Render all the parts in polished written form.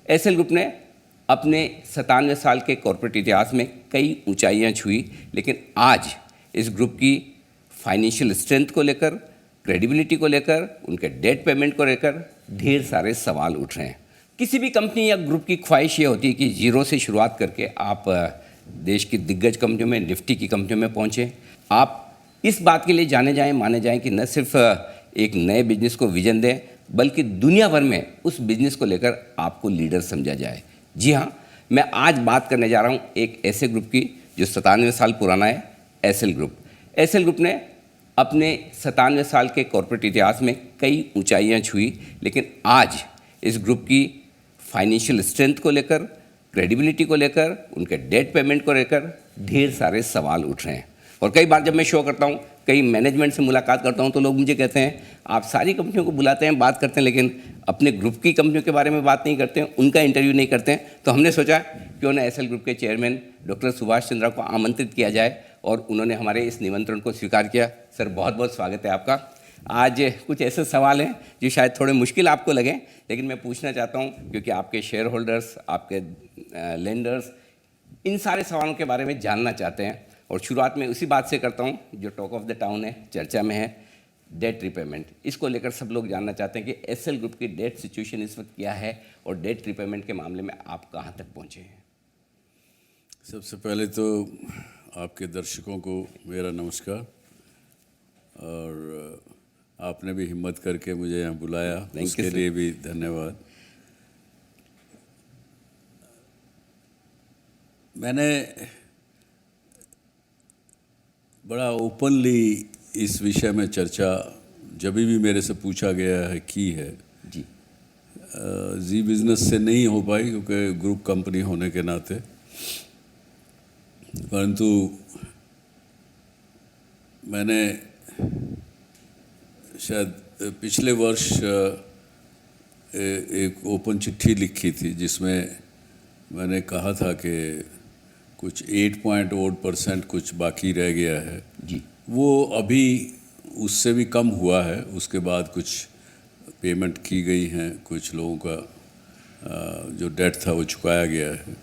SL group ने अपने 97 साल के कॉर्पोरेट इतिहास में कई ऊंचाइयां छुई, लेकिन आज इस ग्रुप की फाइनेंशियल स्ट्रेंथ को लेकर, क्रेडिबिलिटी को लेकर, उनके डेट पेमेंट को लेकर ढेर सारे सवाल उठ रहे हैं। किसी भी कंपनी या ग्रुप की ख्वाहिश ये होती है कि जीरो से शुरुआत करके आप देश की दिग्गज कंपनियों में, निफ्टी की कंपनियों में पहुँचें। आप इस बात के लिए जाने जाएं, माने जाएं कि न सिर्फ एक नए बिजनेस को विजन दें, बल्कि दुनिया भर में उस बिजनेस को लेकर आपको लीडर समझा जाए। जी हाँ, मैं आज बात करने जा रहा हूँ एक ऐसे ग्रुप की जो 97 साल पुराना है, एसएल ग्रुप। एसएल ग्रुप ने अपने 97 साल के कॉर्पोरेट इतिहास में कई ऊंचाइयां छुई, लेकिन आज इस ग्रुप की फाइनेंशियल स्ट्रेंथ को लेकर, क्रेडिबिलिटी को लेकर, उनके डेट पेमेंट को लेकर ढेर सारे सवाल उठ रहे हैं। और कई बार जब मैं शो करता हूँ, कई मैनेजमेंट से मुलाकात करता हूँ, तो लोग मुझे कहते हैं आप सारी कंपनियों को बुलाते हैं, बात करते हैं, लेकिन अपने ग्रुप की कंपनियों के बारे में बात नहीं करते हैं, उनका इंटरव्यू नहीं करते हैं। तो हमने सोचा क्यों ना एसएल ग्रुप के चेयरमैन डॉक्टर सुभाष चंद्रा को आमंत्रित किया जाए, और उन्होंने हमारे इस निमंत्रण को स्वीकार किया। सर, बहुत बहुत स्वागत है आपका। आज कुछ ऐसे सवाल हैं जो शायद थोड़े मुश्किल आपको लगें, लेकिन मैं पूछना चाहता हूँ क्योंकि आपके शेयर होल्डर्स, आपके लेंडर्स इन सारे सवालों के बारे में जानना चाहते हैं। और शुरुआत में उसी बात से करता हूँ जो टॉक ऑफ द टाउन है, चर्चा में है, डेट रिपेमेंट। इसको लेकर सब लोग जानना चाहते हैं कि एसएल ग्रुप की डेट सिचुएशन इस वक्त क्या है और डेट रिपेमेंट के मामले में आप कहाँ तक पहुँचे हैं। सबसे पहले तो आपके दर्शकों को मेरा नमस्कार, और आपने भी हिम्मत करके मुझे यहाँ बुलाया, उसके लिए भी धन्यवाद। मैंने बड़ा ओपनली इस विषय में चर्चा जब भी मेरे से पूछा गया है की है जी। जी बिज़नेस से नहीं हो पाई क्योंकि ग्रुप कंपनी होने के नाते, परंतु मैंने शायद पिछले वर्ष एक ओपन चिट्ठी लिखी थी जिसमें मैंने कहा था कि कुछ 8.8% कुछ बाकी रह गया है जी। वो अभी उससे भी कम हुआ है, उसके बाद कुछ पेमेंट की गई हैं, कुछ लोगों का जो डेट था वो चुकाया गया है।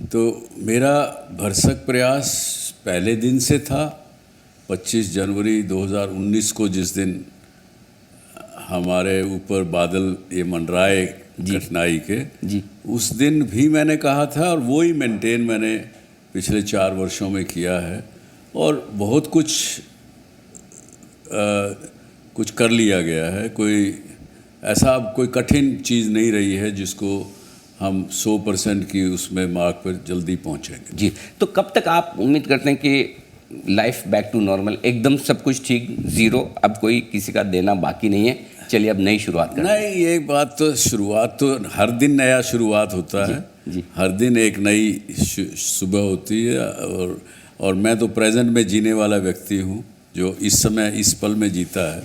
तो मेरा भरसक प्रयास पहले दिन से था। 25 जनवरी 2019 को जिस दिन हमारे ऊपर बादल ये मंडराए कठिनाई के जी, उस दिन भी मैंने कहा था, और वो ही मेंटेन मैंने पिछले 4 वर्षों में किया है, और बहुत कुछ कर लिया गया है। कोई कठिन चीज़ नहीं रही है जिसको हम 100% की उसमें मार्क पर जल्दी पहुंचेंगे। जी। तो कब तक आप उम्मीद करते हैं कि लाइफ बैक टू नॉर्मल, एकदम सब कुछ ठीक, ज़ीरो, अब कोई किसी का देना बाकी नहीं है, चलिए अब नई शुरुआत करें? नहीं, ये बात तो शुरुआत तो हर दिन नया शुरुआत होता है जी। हर दिन एक नई सुबह होती है, और मैं तो प्रेजेंट में जीने वाला व्यक्ति हूँ जो इस समय इस पल में जीता है।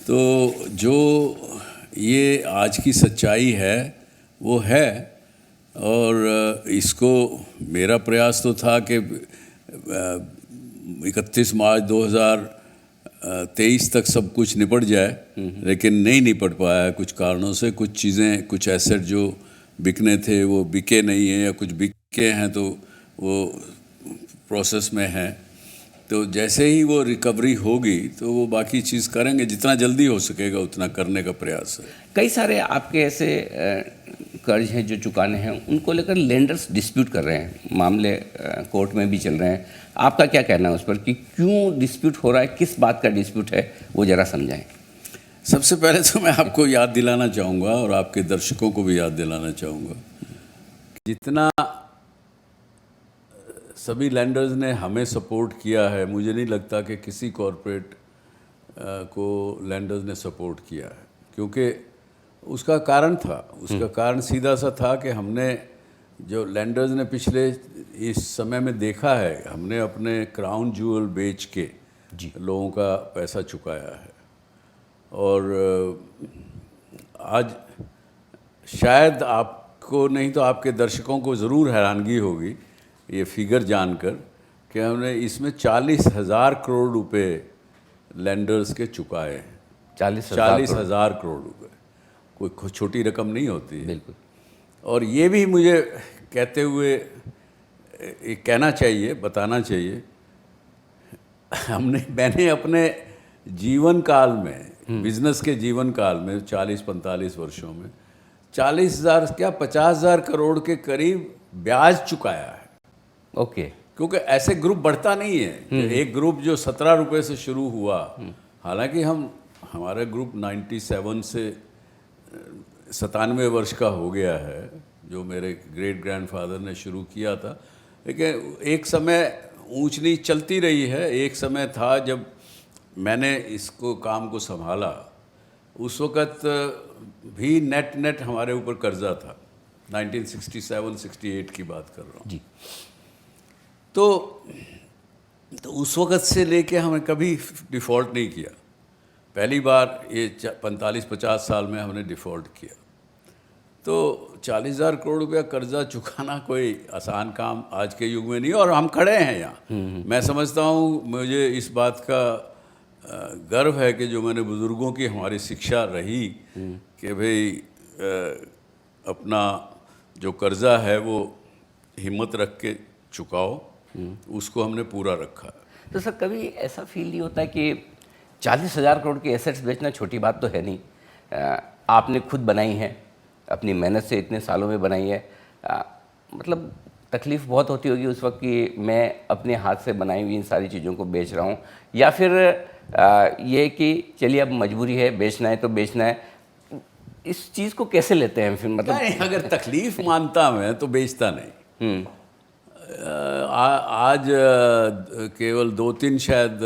तो जो ये आज की सच्चाई है वो है, और इसको मेरा प्रयास तो था कि 31 मार्च 2023 तक सब कुछ निपट जाए, लेकिन नहीं निपट पाया कुछ कारणों से। कुछ चीज़ें, कुछ एसेट जो बिकने थे वो बिके नहीं हैं, या कुछ बिके हैं तो वो प्रोसेस में हैं। तो जैसे ही वो रिकवरी होगी तो वो बाकी चीज़ करेंगे, जितना जल्दी हो सकेगा उतना करने का प्रयास है। कई सारे आपके ऐसे कर्ज हैं जो चुकाने हैं, उनको लेकर लेंडर्स डिस्प्यूट कर रहे हैं, मामले कोर्ट में भी चल रहे हैं। आपका क्या कहना है उस पर कि क्यों डिस्प्यूट हो रहा है, किस बात का डिस्प्यूट है, वो ज़रा समझाएं। सबसे पहले तो मैं आपको याद दिलाना चाहूँगा, और आपके दर्शकों को भी याद दिलाना चाहूँगा, जितना सभी लैंडर्स ने हमें सपोर्ट किया है, मुझे नहीं लगता कि किसी कॉरपोरेट को लैंडर्स ने सपोर्ट किया है। क्योंकि उसका कारण था, उसका कारण सीधा सा था कि हमने जो लैंडर्स ने पिछले इस समय में देखा है, हमने अपने क्राउन ज्वेल बेच के लोगों का पैसा चुकाया है। और आज शायद आपको नहीं तो आपके दर्शकों को ज़रूर हैरानगी होगी ये फिगर जानकर कि हमने इसमें 40,000 करोड़ रुपए लैंडर्स के चुकाए हैं। 40,000 करोड़ रुपए। कोई छोटी रकम नहीं होती है। बिल्कुल। और ये भी मुझे कहते हुए कहना चाहिए, बताना चाहिए, मैंने अपने जीवन काल में, बिजनेस के जीवन काल में 40-45 वर्षों में 40,000 क्या 50,000 करोड़ के करीब ब्याज चुकाया है। ओके। क्योंकि ऐसे ग्रुप बढ़ता नहीं है। एक ग्रुप जो 17 रुपये से शुरू हुआ, हालांकि हमारा ग्रुप 97 से 97 वर्ष का हो गया है, जो मेरे ग्रेट ग्रैंडफादर ने शुरू किया था, लेकिन एक समय ऊंच नीच चलती रही है। एक समय था जब मैंने इसको काम को संभाला, उस वक़्त भी नेट हमारे ऊपर कर्जा था। 1967-68 की बात कर रहा हूँ जी। तो उस वक़्त से लेके हमने कभी डिफ़ॉल्ट नहीं किया। पहली बार ये 45-50 साल में हमने डिफ़ॉल्ट किया। तो 40,000 करोड़ रुपया कर्जा चुकाना कोई आसान काम आज के युग में नहीं, और हम खड़े हैं यहाँ। मैं समझता हूँ, मुझे इस बात का गर्व है कि जो मैंने बुज़ुर्गों की हमारी शिक्षा रही कि भाई अपना जो कर्जा है वो हिम्मत रख के चुकाओ, उसको हमने पूरा रखा। तो सर कभी ऐसा फील नहीं होता कि 40,000 करोड़ की एसेट्स बेचना छोटी बात तो है नहीं, आपने खुद बनाई है, अपनी मेहनत से इतने सालों में बनाई है, मतलब तकलीफ़ बहुत होती होगी उस वक्त कि मैं अपने हाथ से बनाई हुई इन सारी चीज़ों को बेच रहा हूँ, या फिर ये कि चलिए अब मजबूरी है, बेचना है तो बेचना है। इस चीज़ को कैसे लेते हैं फिर, मतलब? नहीं, अगर तकलीफ़ मानता मैं तो बेचता नहीं। आज केवल 2-3 शायद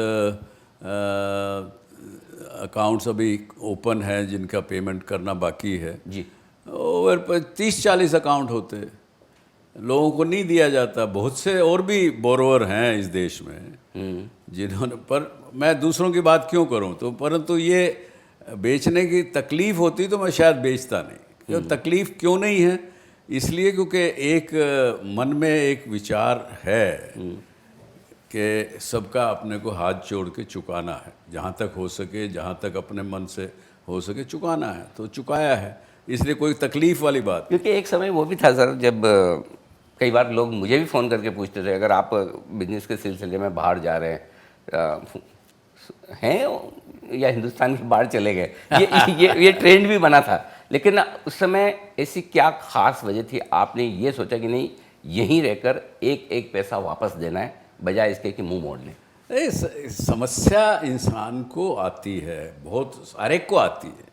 अकाउंट्स अभी ओपन हैं जिनका पेमेंट करना बाकी है जी। ओवर 30-40 अकाउंट होते, लोगों को नहीं दिया जाता। बहुत से और भी बोरोवर हैं इस देश में जिन्होंने, पर मैं दूसरों की बात क्यों करूं, तो परंतु ये बेचने की तकलीफ़ होती तो मैं शायद बेचता नहीं। क्यों तकलीफ़ क्यों नहीं है? इसलिए क्योंकि एक मन में एक विचार है कि सबका अपने को हाथ जोड़ के चुकाना है, जहाँ तक हो सके, जहाँ तक अपने मन से हो सके चुकाना है, तो चुकाया है। इसलिए कोई तकलीफ़ वाली बात। क्योंकि एक समय वो भी था सर जब कई बार लोग मुझे भी फ़ोन करके पूछते थे, अगर आप बिजनेस के सिलसिले में बाहर जा रहे हैं या हिंदुस्तान के बाहर चले गए, ये ट्रेंड भी बना था, लेकिन उस समय ऐसी क्या खास वजह थी आपने ये सोचा कि नहीं, यहीं रहकर एक एक पैसा वापस देना है बजाय इसके कि मुंह मोड़ लें? समस्या इंसान को आती है, बहुत हर एक को आती है,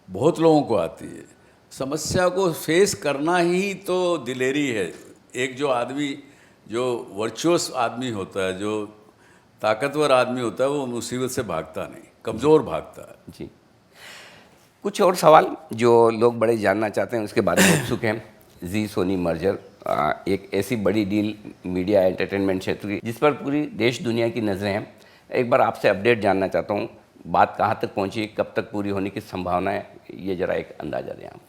बहुत लोगों को आती है। समस्या को फेस करना ही तो दिलेरी है। एक जो आदमी, जो वर्चुअस आदमी होता है, जो ताकतवर आदमी होता है, वो मुसीबत से भागता नहीं, कमज़ोर भागता है। जी। कुछ और सवाल जो लोग बड़े जानना चाहते हैं उसके बारे में उत्सुक हैं। जी सोनी मर्जर एक ऐसी बड़ी डील मीडिया एंटरटेनमेंट क्षेत्र की जिस पर पूरी देश दुनिया की नज़रें हैं। एक बार आपसे अपडेट जानना चाहता हूँ, बात कहाँ तक पहुँची, कब तक पूरी होने की संभावना है, ये ज़रा एक अंदाज़ा दें आप।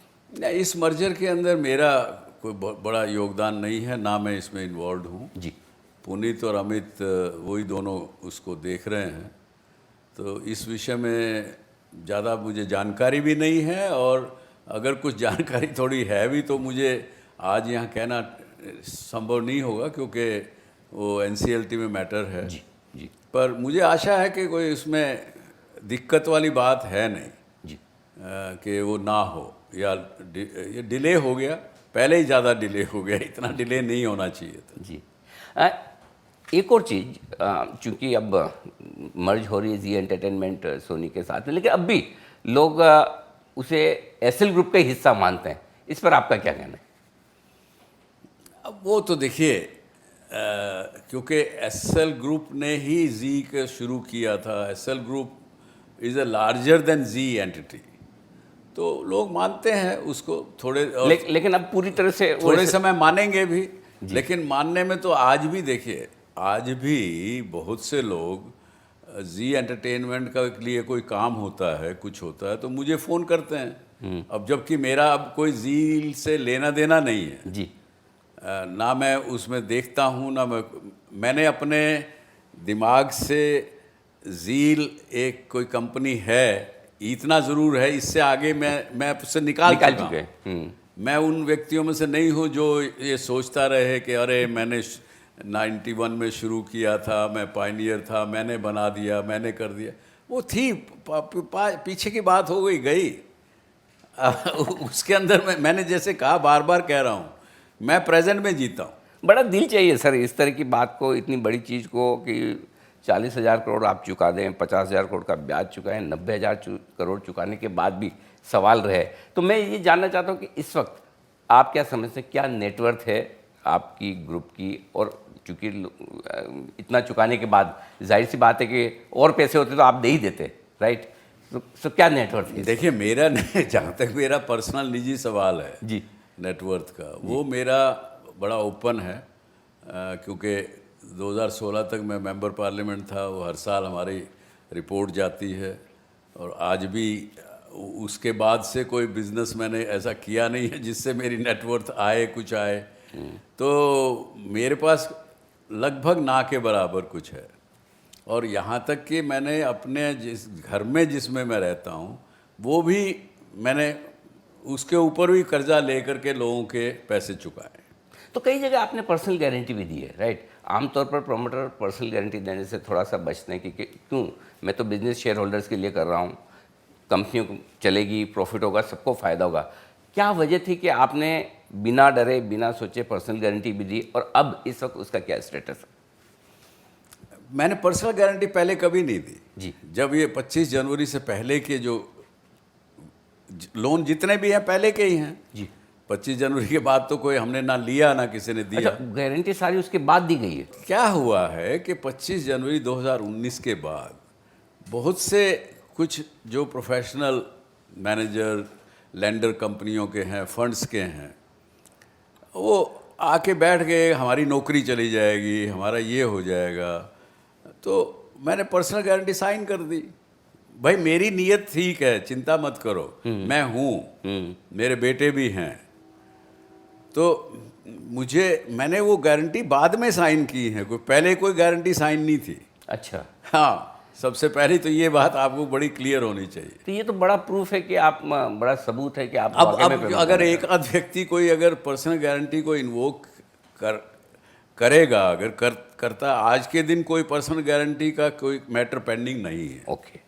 इस मर्जर के अंदर मेरा कोई बड़ा योगदान नहीं है, ना मैं इसमें इन्वॉल्व हूँ। जी। पुनीत और अमित वही दोनों उसको देख रहे हैं, तो इस विषय में ज़्यादा मुझे जानकारी भी नहीं है, और अगर कुछ जानकारी थोड़ी है भी तो मुझे आज यहाँ कहना संभव नहीं होगा, क्योंकि वो NCLT में मैटर है। जी। जी। पर मुझे आशा है कि कोई उसमें दिक्कत वाली बात है नहीं जी। कि वो ना हो, या ये डिले हो गया, पहले ही ज़्यादा डिले हो गया, इतना डिले नहीं होना चाहिए था। जी। एक और चीज़, चूँकि अब मर्ज हो रही है जी एंटरटेनमेंट सोनी के साथ में, लेकिन अब भी लोग उसे एसएल ग्रुप का हिस्सा मानते हैं, इस पर आपका क्या कहना है? अब वो तो देखिए, क्योंकि एसएल ग्रुप ने ही जी का शुरू किया था। SL group is a larger than G entity, तो लोग मानते हैं उसको थोड़े, लेकिन अब पूरी तरह से थोड़े समय मानेंगे भी। लेकिन मानने में तो आज भी देखिए, आज भी बहुत से लोग जी एंटरटेनमेंट का लिए कोई काम होता है, कुछ होता है, तो मुझे फ़ोन करते हैं। अब जबकि मेरा अब कोई जी से लेना देना नहीं है जी। ना मैं उसमें देखता हूँ, ना मैंने अपने दिमाग से जील एक कोई कंपनी है इतना ज़रूर है, इससे आगे मैं उससे निकाल निकाल चुका चुके हूँ। हैं। मैं उन व्यक्तियों में से नहीं हूँ जो ये सोचता रहे कि अरे मैंने 91 में शुरू किया था, मैं पायनियर था, मैंने बना दिया, मैंने कर दिया। वो थी पीछे की बात हो गई। उसके अंदर मैंने जैसे कहा, बार बार कह रहा हूँ, मैं प्रेजेंट में जीता हूँ। बड़ा दिल चाहिए सर इस तरह की बात को, इतनी बड़ी चीज़ को, कि 40,000 करोड़ आप चुका दें, 50,000 करोड़ का ब्याज चुकाएं, 90,000 करोड़ चुकाने के बाद भी सवाल रहे। तो मैं ये जानना चाहता हूँ कि इस वक्त आप क्या समझते हैं, क्या नेटवर्थ है आपकी ग्रुप की? और चूँकि इतना चुकाने के बाद जाहिर सी बात है कि और पैसे होते तो आप दे ही देते, राइट? तो क्या नेटवर्थ है? देखिए, मेरा जहाँ तक मेरा पर्सनल निजी सवाल है जी, नेटवर्थ का, वो मेरा बड़ा ओपन है, क्योंकि 2016 तक मैं मेंबर पार्लियामेंट था। वो हर साल हमारी रिपोर्ट जाती है, और आज भी उसके बाद से कोई बिजनेस मैंने ऐसा किया नहीं है जिससे मेरी नेटवर्थ आए, कुछ आए। तो मेरे पास लगभग ना के बराबर कुछ है। और यहाँ तक कि मैंने अपने जिस घर में जिसमें मैं रहता हूँ, वो भी मैंने उसके ऊपर भी कर्जा लेकर के लोगों के पैसे चुकाए। तो कई जगह आपने पर्सनल गारंटी भी दी है, राइट? आमतौर पर प्रमोटर पर्सनल गारंटी देने से थोड़ा सा बचते हैं कि क्यों, मैं तो बिजनेस शेयर होल्डर्स के लिए कर रहा हूँ, कंपनियों को चलेगी, प्रॉफिट होगा, सबको फ़ायदा होगा। क्या वजह थी कि आपने बिना डरे, बिना सोचे पर्सनल गारंटी भी दी, और अब इस वक्त उसका क्या स्टेटस है? मैंने पर्सनल गारंटी पहले कभी नहीं दी जी। जब ये 25 जनवरी से पहले के जो लोन जितने भी हैं पहले के ही हैं जी। 25 जनवरी के बाद तो कोई हमने ना लिया ना किसी ने दिया। अच्छा, गारंटी सारी उसके बाद दी गई है? क्या हुआ है कि 25 जनवरी 2019 के बाद बहुत से कुछ जो प्रोफेशनल मैनेजर लेंडर कंपनियों के हैं, फंड्स के हैं, वो आके बैठ गए, हमारी नौकरी चली जाएगी, हमारा ये हो जाएगा। तो मैंने पर्सनल गारंटी साइन कर दी। भाई मेरी नीयत ठीक है, चिंता मत करो, मैं हूँ, मेरे बेटे भी हैं। तो मैंने वो गारंटी बाद में साइन की है, पहले कोई गारंटी साइन नहीं थी। अच्छा। हाँ, सबसे पहले तो ये बात आपको बड़ी क्लियर होनी चाहिए। तो ये तो बड़ा प्रूफ है कि आप, बड़ा सबूत है कि आप अब अगर एक आध व्यक्ति कोई अगर पर्सनल गारंटी को इन्वोक करेगा, अगर करता, आज के दिन कोई पर्सनल गारंटी का कोई मैटर पेंडिंग नहीं है। ओके।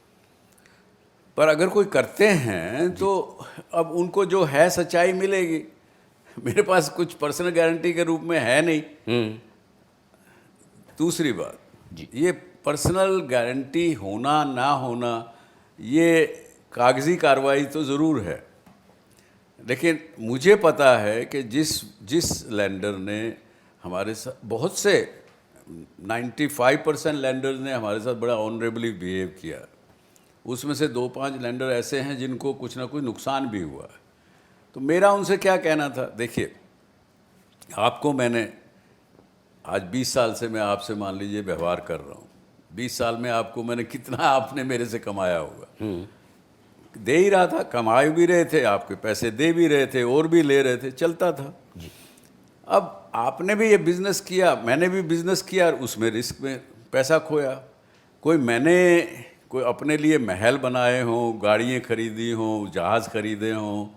पर अगर कोई करते हैं तो अब उनको जो है सच्चाई मिलेगी। मेरे पास कुछ पर्सनल गारंटी के रूप में है नहीं। दूसरी बात जी, ये पर्सनल गारंटी होना ना होना, ये कागजी कार्रवाई तो ज़रूर है, लेकिन मुझे पता है कि जिस लैंडर ने हमारे साथ, बहुत से 95% लैंडर्स ने हमारे साथ बड़ा ऑनरेबली बिहेव किया। उसमें से 2-5 लैंडर ऐसे हैं जिनको कुछ ना कुछ नुकसान भी हुआ है। तो मेरा उनसे क्या कहना था, देखिए आपको मैंने आज 20 साल से मैं आपसे मान लीजिए व्यवहार कर रहा हूँ। 20 साल में आपको मैंने कितना आपने मेरे से कमाया होगा? दे ही रहा था, कमाए भी रहे थे, आपके पैसे दे भी रहे थे, और भी ले रहे थे, चलता था। अब आपने भी ये बिज़नेस किया, मैंने भी बिज़नेस किया, और उसमें रिस्क में पैसा खोया। कोई अपने लिए महल बनाए हों, गाड़ियाँ खरीदी हों, जहाज़ खरीदे हों,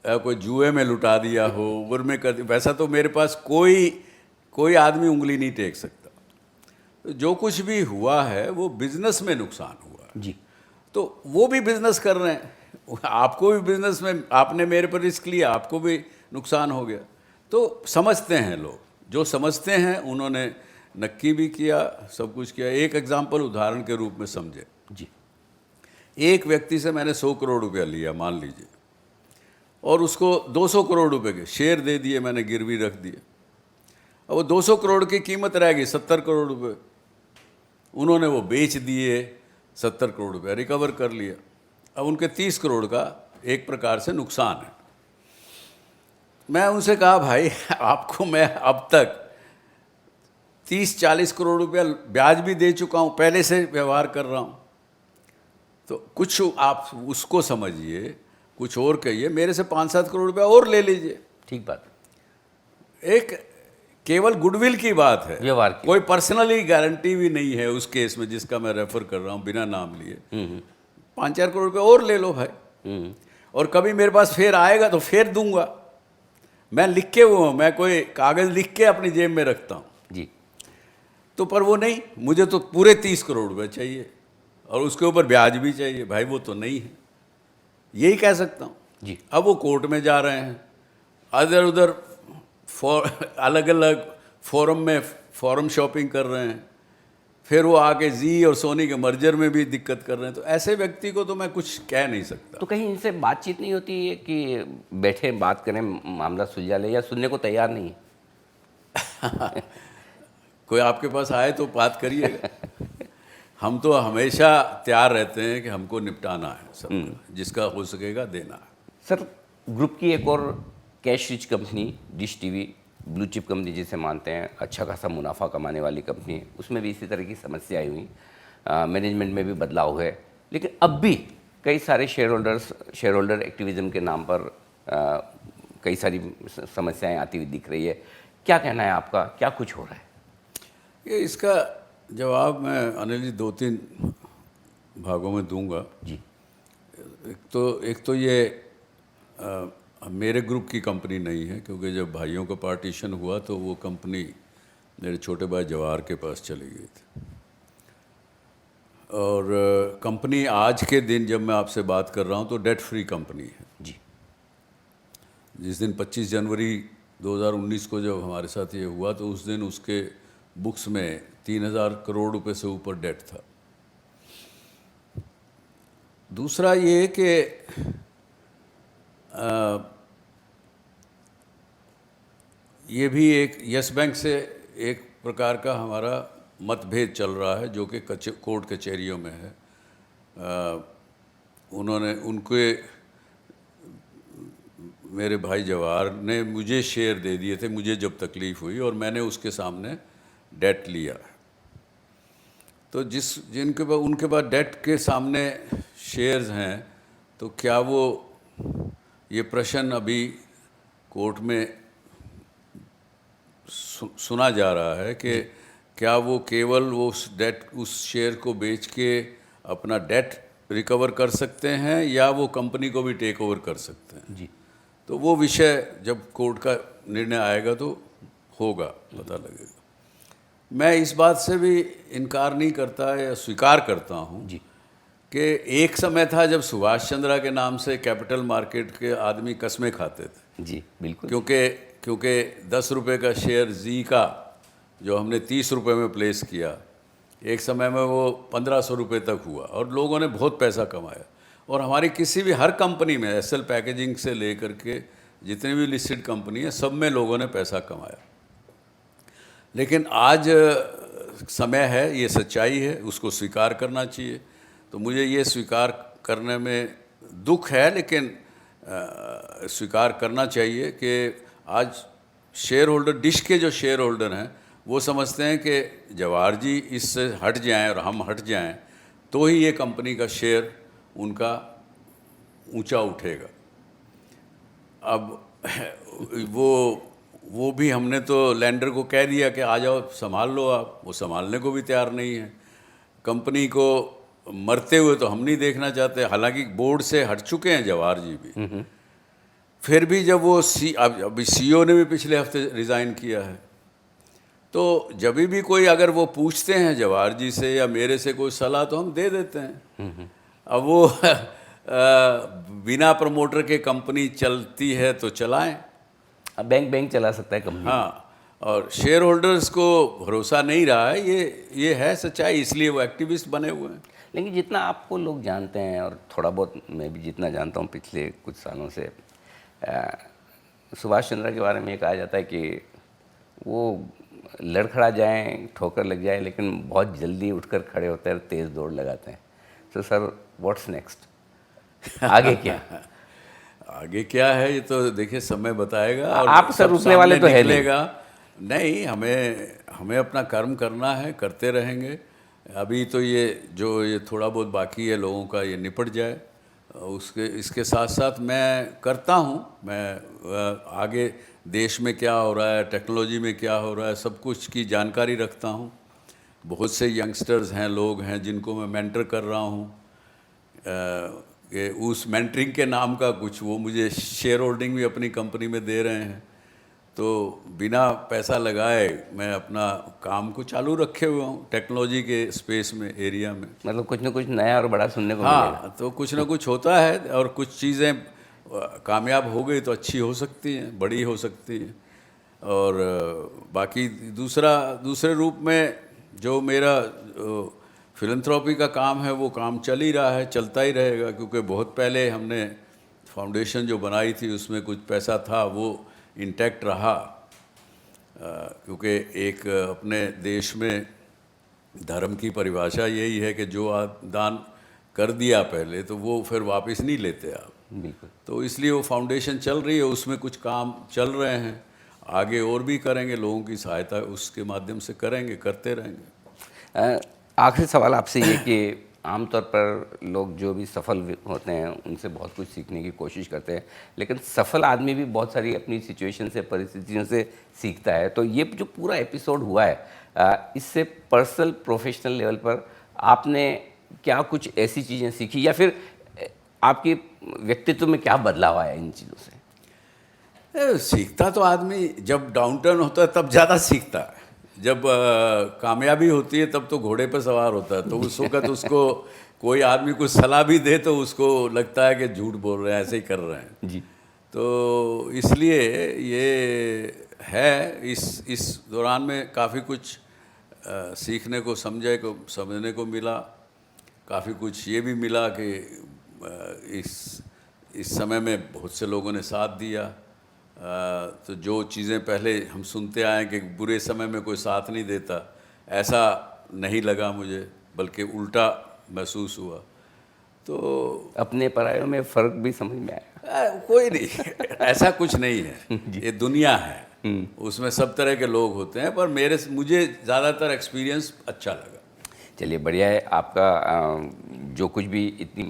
कोई जुए में लुटा दिया हो, उम्र में कर, वैसा तो मेरे पास कोई आदमी उंगली नहीं टेक सकता। तो जो कुछ भी हुआ है वो बिजनेस में नुकसान हुआ जी। तो वो भी बिजनेस कर रहे हैं, आपको भी बिजनेस में, आपने मेरे पर रिस्क लिया, आपको भी नुकसान हो गया। तो समझते हैं लोग, जो समझते हैं उन्होंने नक्की भी किया, सब कुछ किया। एक एग्जाम्पल उदाहरण के रूप में समझे जी। एक व्यक्ति से मैंने 100 करोड़ रुपया लिया मान लीजिए, और उसको 200 करोड़ रुपए के शेयर दे दिए, मैंने गिरवी रख दिए। अब वो 200 करोड़ की कीमत रह गई 70 करोड़ रुपए, उन्होंने वो बेच दिए, 70 करोड़ रुपया रिकवर कर लिया। अब उनके 30 करोड़ का एक प्रकार से नुकसान है। मैं उनसे कहा भाई आपको मैं अब तक 30-40 करोड़ रुपया ब्याज भी दे चुका हूँ, पहले से व्यवहार कर रहा हूँ, तो कुछ आप उसको समझिए, कुछ और कहिए, मेरे से 5-7 करोड़ रुपया और ले लीजिए। ठीक बात। एक केवल गुडविल की बात है, व्यवहार की। कोई पर्सनली गारंटी भी नहीं है उस केस में जिसका मैं रेफर कर रहा हूँ बिना नाम लिए। 5-4 करोड़ रुपये और ले लो भाई, और कभी मेरे पास फिर आएगा तो फिर दूंगा। मैं लिख के वो, मैं कोई कागज़ लिख के अपनी जेब में रखता हूँ जी। तो, पर वो नहीं, मुझे तो पूरे 30 करोड़ रुपये चाहिए और उसके ऊपर ब्याज भी चाहिए। भाई वो तो नहीं है, यही कह सकता हूँ जी। अब वो कोर्ट में जा रहे हैं, इधर उधर अलग अलग फोरम में फॉरम शॉपिंग कर रहे हैं, फिर वो आके जी और सोनी के मर्जर में भी दिक्कत कर रहे हैं। तो ऐसे व्यक्ति को तो मैं कुछ कह नहीं सकता। तो कहीं इनसे बातचीत नहीं होती है कि बैठे बात करें, मामला सुलझा ले, या सुनने को तैयार नहीं है? कोई आपके पास आए तो बात करिएगा। हम तो हमेशा तैयार रहते हैं कि हमको निपटाना है सब, जिसका हो सकेगा देना है। सर, ग्रुप की एक और cash rich company dish TV, blue chip company जिसे मानते हैं, अच्छा खासा मुनाफा कमाने वाली कंपनी है, उसमें भी इसी तरह की समस्याएं हुई, मैनेजमेंट में भी बदलाव हुए, लेकिन अब भी कई सारे शेयर होल्डर एक्टिविज्म के नाम पर कई सारी समस्याएं आती हुई दिख रही है। क्या कहना है आपका, क्या कुछ हो रहा है? ये इसका जवाब मैं अनिल जी 2-3 भागों में दूंगा जी। एक तो ये मेरे ग्रुप की कंपनी नहीं है, क्योंकि जब भाइयों का पार्टीशन हुआ तो वो कंपनी मेरे छोटे भाई जवाहर के पास चली गई थी। और कंपनी आज के दिन जब मैं आपसे बात कर रहा हूँ तो डेट फ्री कंपनी है जी। जिस दिन 25 जनवरी 2019 को जब हमारे साथ ये हुआ तो उस दिन उसके बुक्स में 3000 करोड़ रुपए से ऊपर डेट था। दूसरा ये कि ये भी एक यस बैंक से एक प्रकार का हमारा मतभेद चल रहा है, जो कि कोर्ट कचहरियों में है। उनके मेरे भाई जवाहर ने मुझे शेयर दे दिए थे मुझे जब तकलीफ़ हुई, और मैंने उसके सामने डेट लिया। तो जिनके पास उनके पास डेट के सामने शेयर्स हैं, तो क्या वो, ये प्रश्न अभी कोर्ट में सुना जा रहा है कि क्या वो केवल वो उस शेयर को बेच के अपना डेट रिकवर कर सकते हैं या वो कंपनी को भी टेक ओवर कर सकते हैं। जी। तो वो विषय जब कोर्ट का निर्णय आएगा तो होगा, पता लगेगा। मैं इस बात से भी इनकार नहीं करता या स्वीकार करता हूँ जी। कि एक समय था जब सुभाष चंद्रा के नाम से कैपिटल मार्केट के आदमी कस्में खाते थे। जी बिल्कुल। क्योंकि 10 रुपये का शेयर जी का जो हमने 30 रुपये में प्लेस किया, एक समय में वो 1500 रुपये तक हुआ और लोगों ने बहुत पैसा कमाया। और हमारी किसी भी हर कंपनी में, एसएल पैकेजिंग से लेकर के जितनी भी लिस्टेड कंपनी है, सब में लोगों ने पैसा कमाया। लेकिन आज समय है, ये सच्चाई है, उसको स्वीकार करना चाहिए। तो मुझे ये स्वीकार करने में दुख है, लेकिन स्वीकार करना चाहिए कि आज शेयर होल्डर, डिश के जो शेयर होल्डर हैं, वो समझते हैं कि जवाहर जी इससे हट जाएं और हम हट जाएं तो ही ये कंपनी का शेयर उनका ऊंचा उठेगा। अब वो भी हमने तो लैंडर को कह दिया कि आ जाओ संभाल लो आप, वो संभालने को भी तैयार नहीं है। कंपनी को मरते हुए तो हम नहीं देखना चाहते, हालांकि बोर्ड से हट चुके हैं जवाहर जी भी। फिर भी जब वो अभी सीईओ ने भी पिछले हफ्ते रिज़ाइन किया है, तो जब भी कोई अगर वो पूछते हैं जवाहर जी से या मेरे से कोई सलाह तो हम दे देते हैं। अब वो बिना प्रमोटर के कंपनी चलती है तो चलाएं। अब बैंक चला सकता है कंपनी। हाँ, और शेयर होल्डर्स को भरोसा नहीं रहा है, ये है सच्चाई, इसलिए वो एक्टिविस्ट बने हुए हैं। लेकिन जितना आपको लोग जानते हैं और थोड़ा बहुत मैं भी जितना जानता हूँ पिछले कुछ सालों से, सुभाष चंद्रा के बारे में ये कहा जाता है कि वो लड़खड़ा जाएं, ठोकर लग जाए, लेकिन बहुत जल्दी उठकर खड़े होते हैं, तेज़ दौड़ लगाते हैं। तो सर व्हाट्स नेक्स्ट, आगे क्या? आगे क्या है ये तो देखिए समय बताएगा। और आप सर रुकने वाले तो है नहीं, हमें अपना कर्म करना है, करते रहेंगे। अभी तो ये थोड़ा बहुत बाकी है लोगों का, ये निपट जाए, इसके साथ साथ मैं करता हूँ। मैं आगे देश में क्या हो रहा है, टेक्नोलॉजी में क्या हो रहा है, सब कुछ की जानकारी रखता हूँ। बहुत से यंगस्टर्स हैं, लोग हैं जिनको मैं मेंटर कर रहा हूँ। कि उस मेंटरिंग के नाम का कुछ, वो मुझे शेयर होल्डिंग भी अपनी कंपनी में दे रहे हैं, तो बिना पैसा लगाए मैं अपना काम को चालू रखे हुए हूँ टेक्नोलॉजी के स्पेस में, एरिया में। मतलब कुछ ना कुछ नया और बड़ा सुनने को मिलेगा। हाँ, तो कुछ ना कुछ होता है, और कुछ चीज़ें कामयाब हो गई तो अच्छी हो सकती हैं, बड़ी हो सकती हैं, और बाकी दूसरे रूप में जो मेरा फिलंथ्रॉपी का काम है वो काम चल ही रहा है, चलता ही रहेगा, क्योंकि बहुत पहले हमने फाउंडेशन जो बनाई थी उसमें कुछ पैसा था, वो इंटैक्ट रहा, क्योंकि एक अपने देश में धर्म की परिभाषा यही है कि जो दान कर दिया पहले तो वो फिर वापस नहीं लेते आप। बिल्कुल। तो इसलिए वो फाउंडेशन चल रही है, उसमें कुछ काम चल रहे हैं, आगे और भी करेंगे, लोगों की सहायता उसके माध्यम से करेंगे, करते रहेंगे। आखिरी सवाल आपसे ये कि आमतौर पर लोग जो भी सफल होते हैं उनसे बहुत कुछ सीखने की कोशिश करते हैं, लेकिन सफल आदमी भी बहुत सारी अपनी सिचुएशन से, परिस्थितियों से सीखता है। तो ये जो पूरा एपिसोड हुआ है, इससे पर्सनल प्रोफेशनल लेवल पर आपने क्या कुछ ऐसी चीज़ें सीखी, या फिर आपके व्यक्तित्व में क्या बदलाव आया इन चीज़ों से? सीखता तो आदमी जब डाउनटर्न होता है तब ज़्यादा सीखता है, जब कामयाबी होती है तब तो घोड़े पर सवार होता है, तो उस वक्त उसको कोई आदमी कुछ सलाह भी दे तो उसको लगता है कि झूठ बोल रहे हैं, ऐसे ही कर रहे हैं जी। तो इसलिए ये है, इस दौरान में काफ़ी कुछ सीखने को, समझने को मिला, काफ़ी कुछ ये भी मिला कि इस समय में बहुत से लोगों ने साथ दिया। तो जो चीज़ें पहले हम सुनते आए कि बुरे समय में कोई साथ नहीं देता, ऐसा नहीं लगा मुझे, बल्कि उल्टा महसूस हुआ। तो अपने परायों में फ़र्क भी समझ में आया? कोई नहीं ऐसा कुछ नहीं है, ये दुनिया है, उसमें सब तरह के लोग होते हैं, पर मुझे ज़्यादातर एक्सपीरियंस अच्छा लगा। चलिए, बढ़िया है। आपका जो कुछ भी इतनी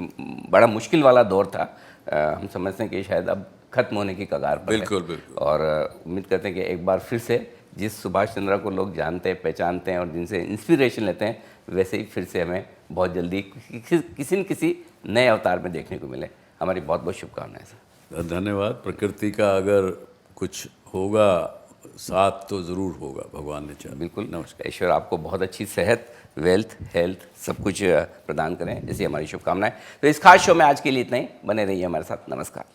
बड़ा मुश्किल वाला दौर था, हम समझते हैं कि शायद अब खत्म होने की कगार पर बिल्कुल है। बिल्कुल। और उम्मीद करते हैं कि एक बार फिर से जिस सुभाष चंद्रा को लोग जानते हैं, पहचानते हैं और जिनसे इंस्पिरेशन लेते हैं, वैसे ही फिर से हमें बहुत जल्दी किसी न किसी नए अवतार में देखने को मिले। हमारी बहुत बहुत शुभकामनाएं सर। धन्यवाद। प्रकृति का अगर कुछ होगा साथ तो ज़रूर होगा, भगवान ने चाहा। बिल्कुल। नमस्कार। ईश्वर आपको बहुत अच्छी सेहत, वेल्थ, हेल्थ सब कुछ प्रदान करें, जैसी हमारी शुभकामनाएं। तो इस खास शो में आज के लिए इतना ही। बने रहिए हमारे साथ। नमस्कार।